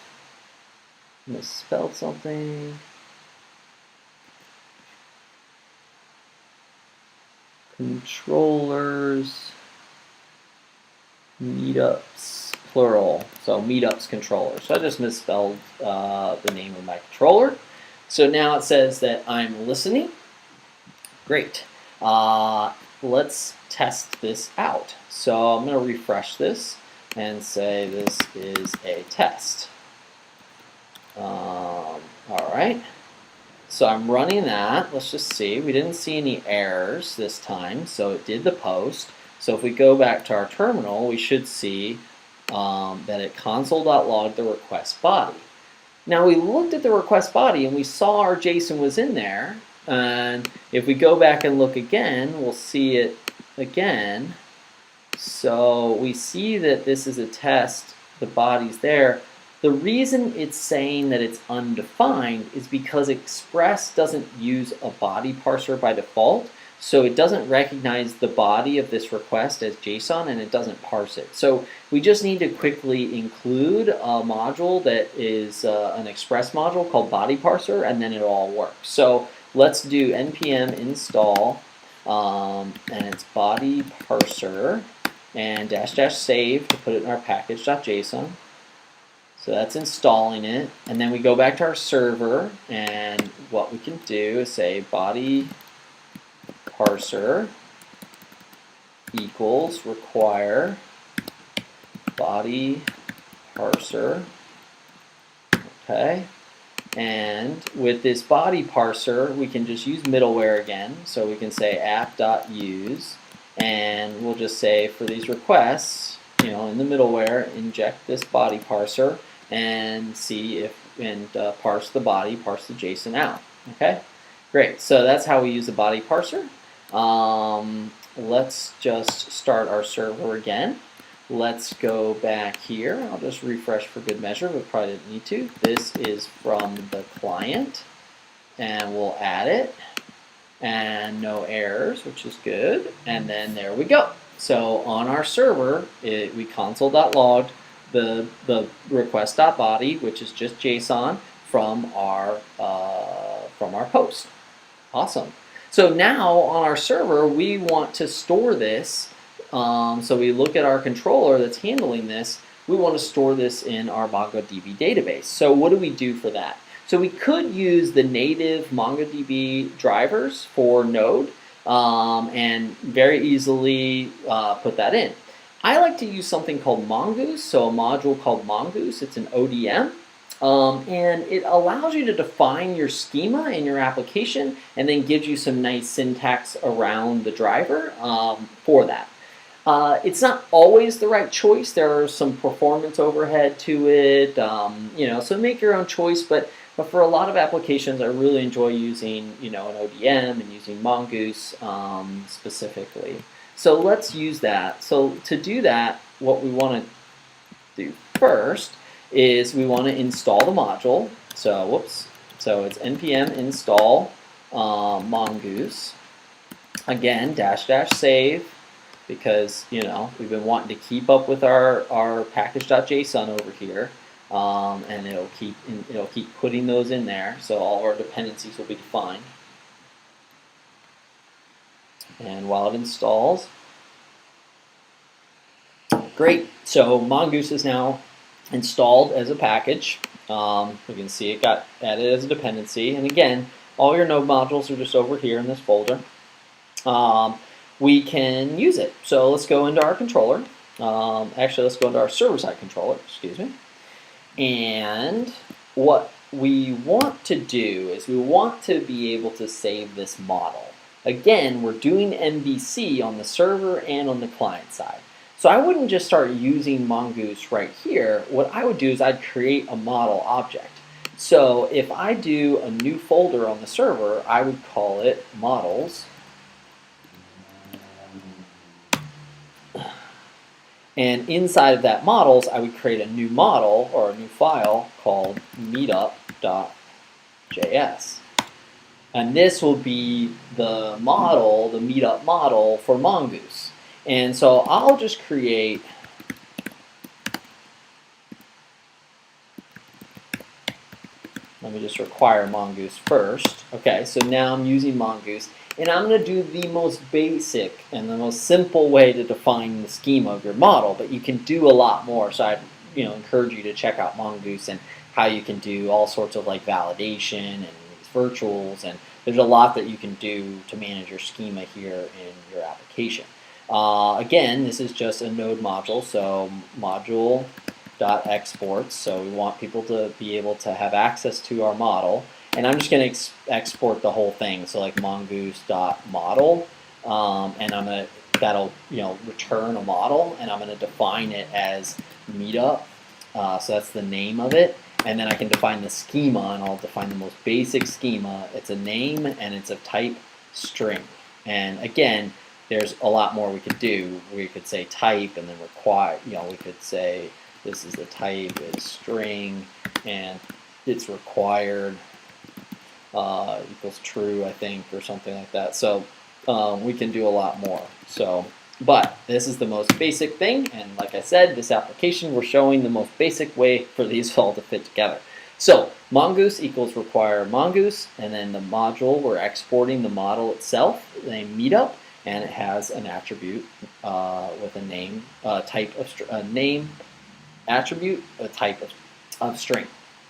A: misspelled something. Controllers, meetups, plural. So meetups controller. So I just misspelled the name of my controller. So now it says that I'm listening. Great. Let's test this out. So I'm going to refresh this and say this is a test. All right. So I'm running that. Let's just see. We didn't see any errors this time, so it did the post. So if we go back to our terminal, we should see that it console.log the request body. Now we looked at the request body and we saw our JSON was in there. And if we go back and look again, we'll see it again. So we see that this is a test, the body's there. The reason it's saying that it's undefined is because Express doesn't use a body parser by default. So it doesn't recognize the body of this request as JSON and it doesn't parse it. So we just need to quickly include a module that is an Express module called body parser, and then it'll all work. So let's do npm install, and it's body parser, and -- save to put it in our package.json. So that's installing it. And then we go back to our server, and what we can do is say body parser equals require body parser. Okay. And with this body parser, we can just use middleware again. So we can say app.use, and we'll just say for these requests, in the middleware, inject this body parser and see if, parse the body, parse the JSON out. Okay, great. So that's how we use the body parser. Let's just start our server again. Let's go back here. I'll just refresh for good measure, but probably didn't need to. This is from the client, and we'll add it. And no errors, which is good. And then there we go. So on our server, we console.log the request.body, which is just JSON from our post. Awesome. So now on our server, we want to store this. So we look at our controller that's handling this. We want to store this in our MongoDB database. So what do we do for that? So we could use the native MongoDB drivers for Node and very easily put that in. I like to use something called Mongoose, so a module called Mongoose. It's an ODM. And it allows you to define your schema in your application and then gives you some nice syntax around the driver for that. It's not always the right choice. There are some performance overhead to it, so make your own choice. But for a lot of applications, I really enjoy using, an ODM and using Mongoose specifically. So let's use that. So to do that, what we want to do first is we want to install the module. So So it's npm install mongoose. Again, -- save, because we've been wanting to keep up with our package.json over here. And it'll keep putting those in there, so all our dependencies will be defined. And while it installs, great. So Mongoose is now installed as a package. We can see it got added as a dependency. And again, all your Node modules are just over here in this folder. we can use it. So let's go into our controller. Actually, let's go into our server-side controller, excuse me. And what we want to do is we want to be able to save this model. Again, we're doing MVC on the server and on the client side. So I wouldn't just start using Mongoose right here. What I would do is I'd create a model object. So if I do a new folder on the server, I would call it models. And inside of that models, I would create a new model or a new file called meetup.js. And this will be the model, the meetup model for Mongoose. And so I'll just create let me just require Mongoose first. Okay, so now I'm using Mongoose, and I'm going to do the most basic and the most simple way to define the schema of your model, but you can do a lot more. So I'd encourage you to check out Mongoose and how you can do all sorts of like validation and these virtuals, and there's a lot that you can do to manage your schema here in your application. Again, this is just a node module, so module.exports, so we want people to be able to have access to our model, and I'm just going to export the whole thing, so like mongoose.model, and that'll return a model, and I'm going to define it as meetup, so that's the name of it, and then I can define the schema, and I'll define the most basic schema. It's a name and it's of type string, and again, there's a lot more we could do. We could say type and then require, we could say this is the type is string and it's required equals true, I think, or something like that. So we can do a lot more. So, but this is the most basic thing, and like I said, this application, we're showing the most basic way for these all to fit together. So Mongoose equals require Mongoose, and then the module, we're exporting the model itself, named meetup, and it has an attribute with a name, type of name attribute, a type of string.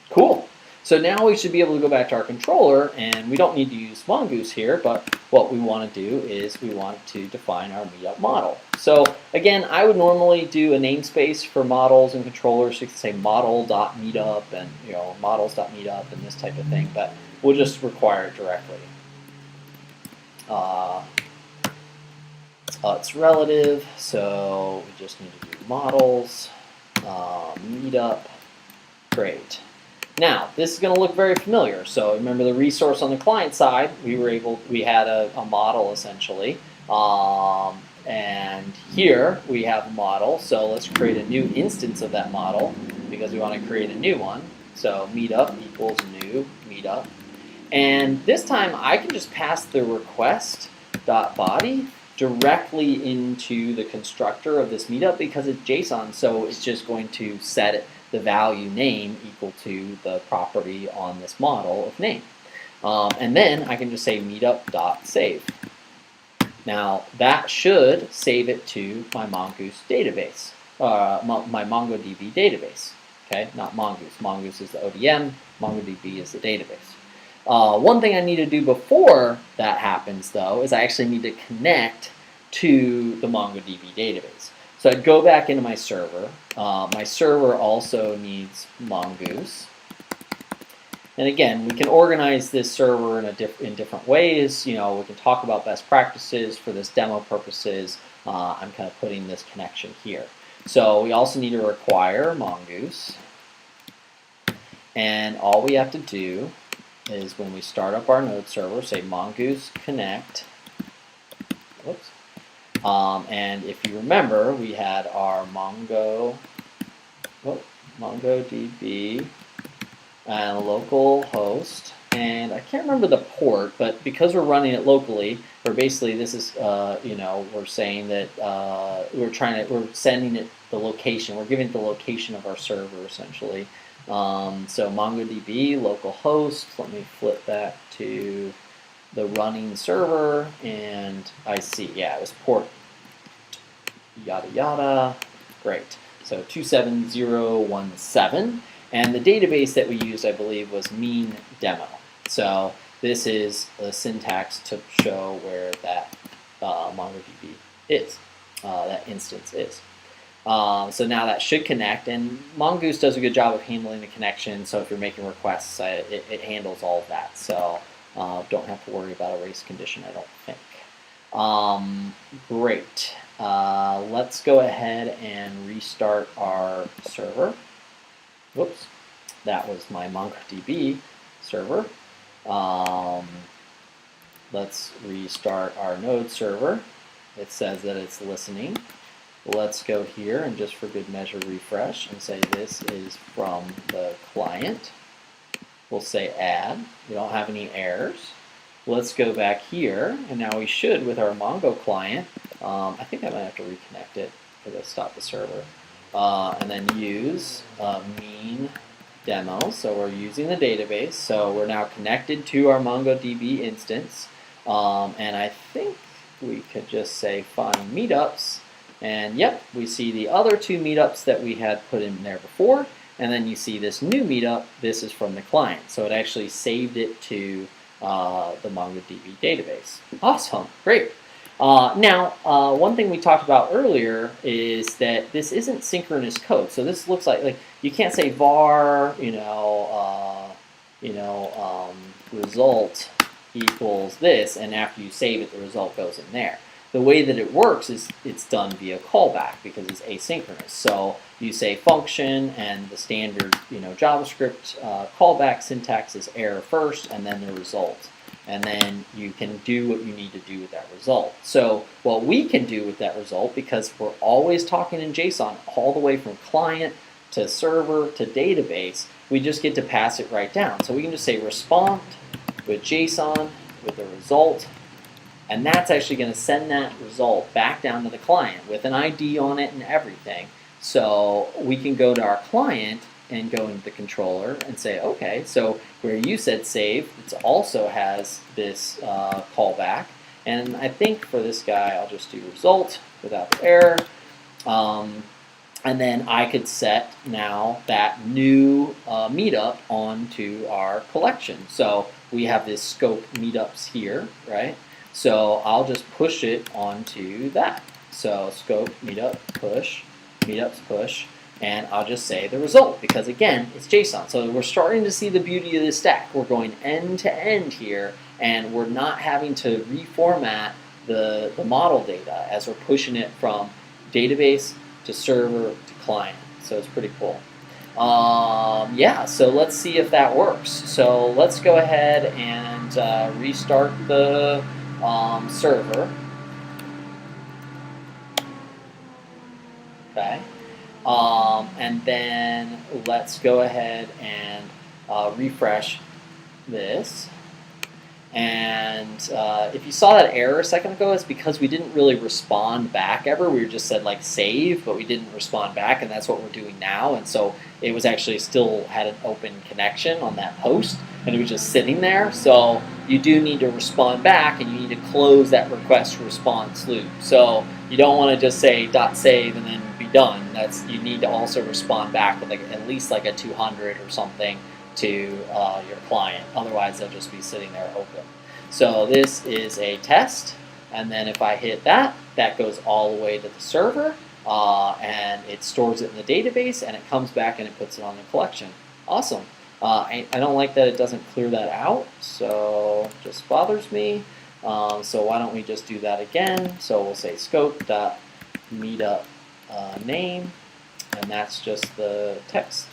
A: Cool. So now we should be able to go back to our controller, and we don't need to use Mongoose here, but what we want to do is we want to define our meetup model. So again, I would normally do a namespace for models and controllers, so you can say model.meetup and models.meetup and this type of thing, but we'll just require it directly. It's relative, so we just need to do models, meetup, great. Now, this is going to look very familiar. So remember the resource on the client side, we had a model essentially, and here we have a model. So let's create a new instance of that model because we want to create a new one. So meetup equals new meetup, and this time I can just pass the request.body directly into the constructor of this meetup because it's JSON, so it's just going to set the value name equal to the property on this model of name. And then I can just say meetup.save. Now that should save it to my Mongoose database, my MongoDB database. Okay, not Mongoose. Mongoose is the ODM, MongoDB is the database. One thing I need to do before that happens, though, is I actually need to connect to the MongoDB database. So I'd go back into my server. My server also needs Mongoose. And again, we can organize this server in different ways. We can talk about best practices. For this demo purposes, I'm kind of putting this connection here. So we also need to require Mongoose. And all we have to do is when we start up our node server, say mongoose connect. Whoops. And if you remember, we had our MongoDB and local host, and I can't remember the port, but because we're running it locally, or basically this is, we're saying that we're sending it the location. We're giving it the location of our server essentially. So MongoDB localhost. Let me flip back to the running server, and I see, yeah, it was port yada yada. Great. So 27017, and the database that we used, I believe, was mean demo. So this is the syntax to show where that MongoDB is, that instance is. So now that should connect, and Mongoose does a good job of handling the connection, so if you're making requests, it handles all of that. So don't have to worry about a race condition, I don't think. Great. Let's go ahead and restart our server. Whoops, that was my MongoDB server. Let's restart our node server. It says that it's listening. Let's go here and just for good measure refresh and say this is from the client. We'll say add. We don't have any errors. Let's go back here, and now we should with our Mongo client. I think I might have to reconnect it because I stopped the server. And then use mean demo. So we're using the database. So we're now connected to our MongoDB instance. And I think we could just say find meetups. And yep, we see the other two meetups that we had put in there before. And then you see this new meetup. This is from the client. So it actually saved it to the MongoDB database. Awesome, great. Now, one thing we talked about earlier is that this isn't synchronous code. So this looks like you can't say var, result equals this, and after you save it, the result goes in there. The way that it works is it's done via callback because it's asynchronous. So you say function, and the standard JavaScript callback syntax is error first, and then the result. And then you can do what you need to do with that result. So what we can do with that result, because we're always talking in JSON all the way from client to server to database, we just get to pass it right down. So we can just say respond with JSON with the result, and that's actually going to send that result back down to the client with an ID on it and everything. So we can go to our client and go into the controller and say, okay, so where you said save, it also has this callback. And I think for this guy, I'll just do result without the error. And then I could set now that new meetup onto our collection. So we have this scope meetups here, right? So I'll just push it onto that. So scope meetup push, meetups push, and I'll just say the result because again, it's JSON. So we're starting to see the beauty of this stack. We're going end to end here, and we're not having to reformat the model data as we're pushing it from database to server to client. So it's pretty cool. Yeah, so let's see if that works. So let's go ahead and restart the server. Okay. And then let's go ahead and refresh this. And if you saw that error a second ago, it's because we didn't really respond back ever. We just said like save, but we didn't respond back, and that's what we're doing now. And so it was actually still had an open connection on that post, and it was just sitting there. So you do need to respond back, and you need to close that request response loop. So you don't want to just say .save and then be done. You need to also respond back with like at least like a 200 or something to your client. Otherwise, they'll just be sitting there open. So this is a test, and then if I hit that, that goes all the way to the server, and it stores it in the database, and it comes back and it puts it on the collection. Awesome. I don't like that it doesn't clear that out, so it just bothers me. So why don't we just do that again? So we'll say scope.meetup name, and that's just the text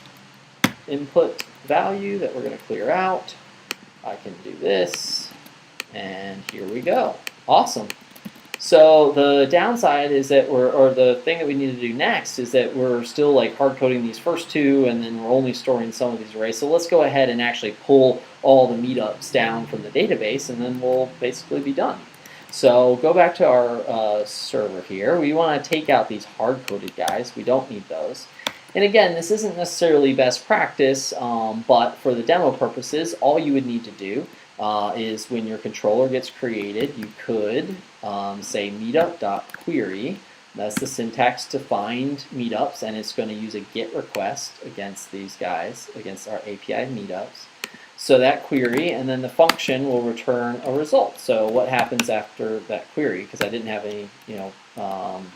A: input value that we're going to clear out. I can do this, and here we go. Awesome. So the downside is that or the thing that we need to do next is that we're still like hard coding these first two, and then we're only storing some of these arrays. So let's go ahead and actually pull all the meetups down from the database, and then we'll basically be done. So go back to our server here. We want to take out these hard-coded guys. We don't need those. And again, this isn't necessarily best practice, but for the demo purposes, all you would need to do is when your controller gets created, you could say meetup.query. That's the syntax to find meetups, and it's going to use a GET request against these guys, against our API meetups. So that query, and then the function will return a result. So what happens after that query? Because I didn't have any,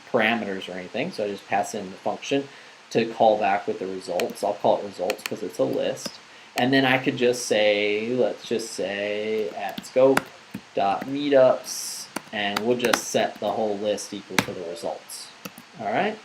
A: parameters or anything, so I just pass in the function to call back with the results. I'll call it results because it's a list. And then I could just say, let's just say at scope.meetups, and we'll just set the whole list equal to the results. All right.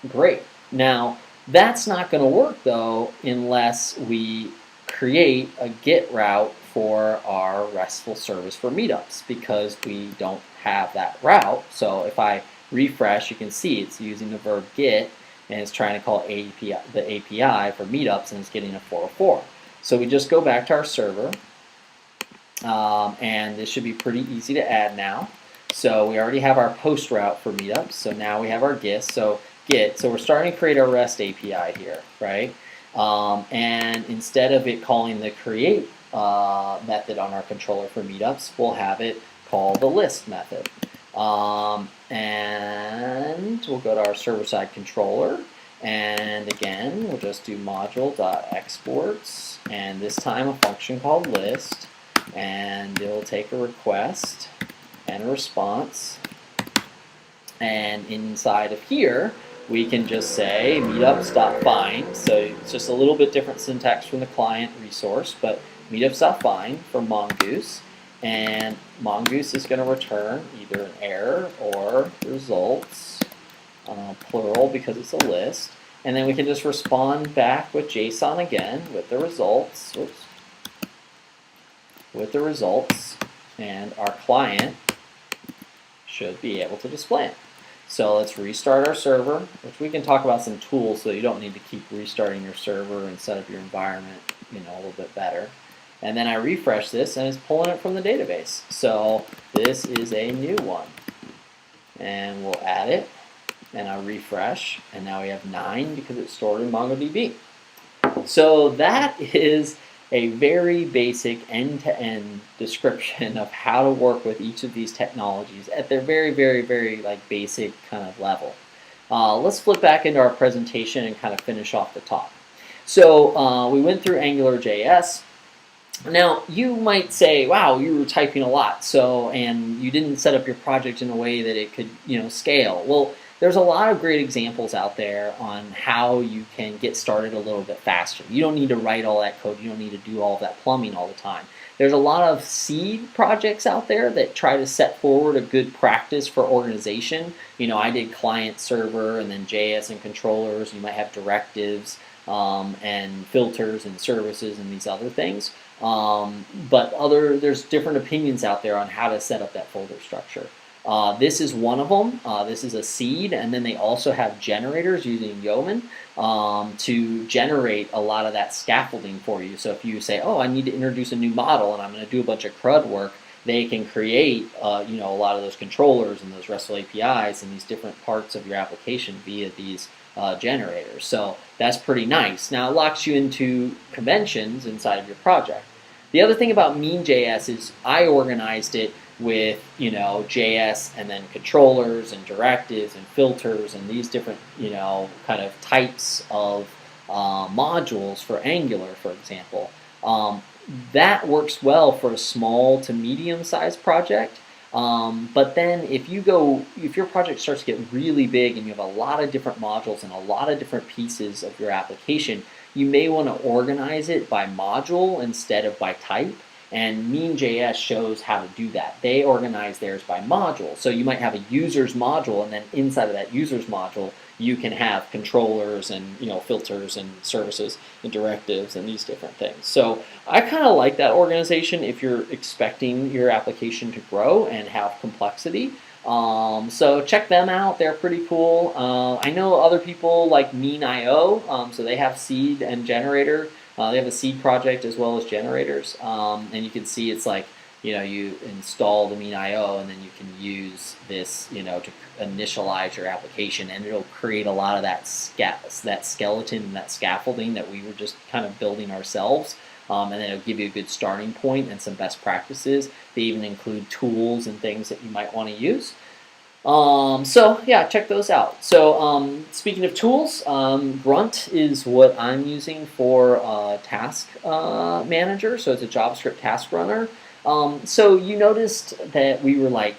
A: Great. Now, that's not going to work though unless we create a GET route for our RESTful service for meetups, because we don't have that route. So if I refresh, you can see it's using the verb GET, and it's trying to call the API for meetups, and it's getting a 404. So we just go back to our server, and this should be pretty easy to add now. So we already have our post route for meetups, so now we have our GET. So we're starting to create our REST API here, right? And instead of it calling the create method on our controller for meetups, we'll have it call the list method. And we'll go to our server-side controller, and again, we'll just do module.exports, and this time a function called list, and it'll take a request and a response, and inside of here, we can just say meetups.find, so it's just a little bit different syntax from the client resource, but meetups.find for Mongoose, and Mongoose is going to return either an error or results, plural because it's a list, and then we can just respond back with JSON again with the results, and our client should be able to display it. So let's restart our server, which we can talk about some tools so you don't need to keep restarting your server and set up your environment, a little bit better. And then I refresh this, and it's pulling it from the database. So this is a new one. And we'll add it, and I refresh, and now we have 9 because it's stored in MongoDB. So that is a very basic end-to-end description of how to work with each of these technologies at their very, very, very basic kind of level. Let's flip back into our presentation and kind of finish off the talk. So we went through AngularJS. Now you might say, wow, you were typing a lot, and you didn't set up your project in a way that it could scale. Well, there's a lot of great examples out there on how you can get started a little bit faster. You don't need to write all that code. You don't need to do all of that plumbing all the time. There's a lot of seed projects out there that try to set forward a good practice for organization. I did client server and then JS and controllers. You might have directives and filters and services and these other things. But there's different opinions out there on how to set up that folder structure. This is one of them. This is a seed, and then they also have generators using Yeoman to generate a lot of that scaffolding for you. So if you say, oh, I need to introduce a new model and I'm going to do a bunch of CRUD work, they can create a lot of those controllers and those RESTful APIs and these different parts of your application via these generators. So that's pretty nice. Now it locks you into conventions inside of your project. The other thing about mean.js is I organized it with JS and then controllers and directives and filters and these different kind of types of modules for Angular, for example. That works well for a small to medium-sized project. But then if your project starts to get really big and you have a lot of different modules and a lot of different pieces of your application, you may want to organize it by module instead of by type. And mean.js shows how to do that. They organize theirs by module. So you might have a users module, and then inside of that users module, you can have controllers and filters and services and directives and these different things. So I kind of like that organization if you're expecting your application to grow and have complexity. So check them out. They're pretty cool. I know other people like Mean.io. So they have seed and generator. They have a seed project as well as generators, and you can see it's like you install the Mean.io and then you can use this to initialize your application, and it'll create a lot of that skeleton and that scaffolding that we were just kind of building ourselves, and then it'll give you a good starting point and some best practices. They even include tools and things that you might want to use. So yeah, check those out. So speaking of tools, Grunt is what I'm using for Task Manager. So it's a JavaScript task runner. So you noticed that we were like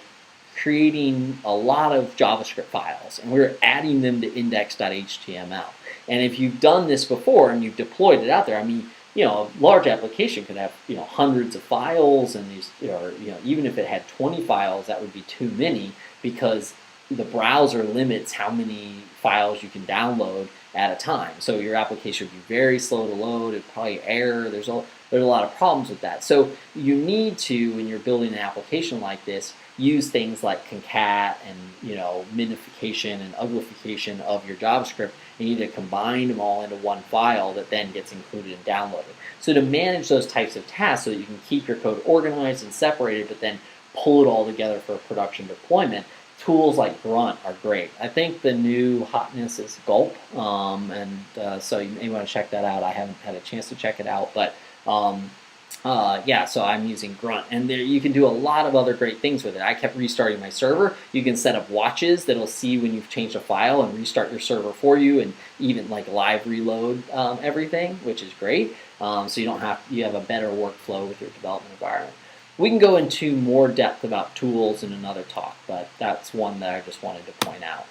A: creating a lot of JavaScript files, and we were adding them to index.html. And if you've done this before and you've deployed it out there, I mean, a large application could have hundreds of files, and these, or even if it had 20 files, that would be too many, because the browser limits how many files you can download at a time. So your application would be very slow to load. It'd probably error. There's a lot of problems with that. So you need to, when you're building an application like this, use things like concat and minification and uglification of your JavaScript. You need to combine them all into one file that then gets included and downloaded. So to manage those types of tasks so that you can keep your code organized and separated, but then pull it all together for production deployment, tools like Grunt are great. I think the new hotness is Gulp, so you may want to check that out. I haven't had a chance to check it out, but yeah, so I'm using Grunt, and there you can do a lot of other great things with it. I kept restarting my server. You can set up watches that'll see when you've changed a file and restart your server for you, and even like live reload everything, which is great. So you have a better workflow with your development environment. We can go into more depth about tools in another talk, but that's one that I just wanted to point out.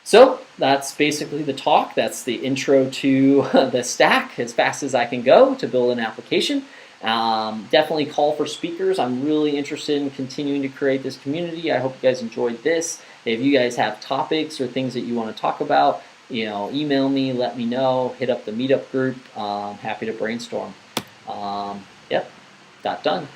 A: So that's basically the talk. That's the intro to the stack as fast as I can go to build an application. Definitely call for speakers. I'm really interested in continuing to create this community. I hope you guys enjoyed this. If you guys have topics or things that you want to talk about, email me, let me know, hit up the meetup group. Happy to brainstorm. Yep, done.